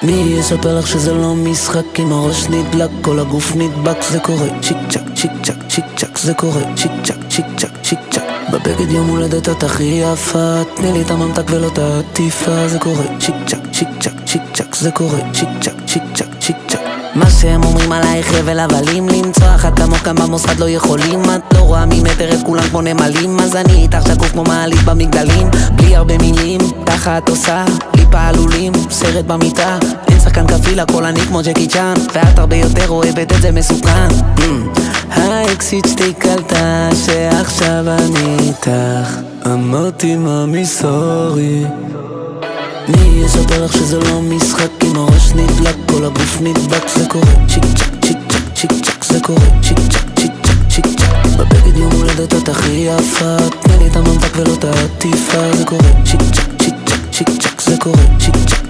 מי יספר לך שזה לא משחק? אם הראש נדלק, כל הגוף נדבק. זה קורה צ'יק צ'ק, צ'יק צ'ק, צ'יק צ'ק. זה קורה צ'יק צ'ק, צ'יק צ'ק, צ'יק צ'ק. בבגד יום הולדת את הכי יפה, תני לי את הממתק ולא את העטיפה. זה קורה צ'יק צ'ק, צ'יק צ'ק, צ'יק צ'ק. זה קורה צ'יק צ'ק, צ'יק צ'ק, צ'יק צ'ק. מה שהם אומרים עלייך הבל הבלים, למצוא אחת כמוך כאן במוסד לא יכולים. את לא רואה ממטר את כולם כמו נמלים, אז אני איתך שקוף כמו מעלית במגדלים. בלי הרבה מילים, ככה את עושה בלי פעלולים, סרט במיטה. אין שחקן כפיל, הכל אני כמו ג'קי צ'אן, ואת הרבה יותר אוהבת את זה מסוכן. האקסיט שתי קלטה שעכשיו אני איתך, אמרתי מאמי סורי. מי יספר לך שזה לא משחק? אם הראש נדלק, כל הגוף נדבק. זה קורה צ'יק צ'ק, צ'יק צ'ק, צ'יק צ'ק. זה קורה צ'יק צ'ק, צ'יק צ'ק, צ'יק צ'ק. בבגד יום הולדת את הכי יפה, תני לי את הממתק ולא את העטיפה. זה קורה צ'יק צ'ק, צ'יק צ'ק, צ'יק צ'ק. זה קורה צ'יק צ'ק.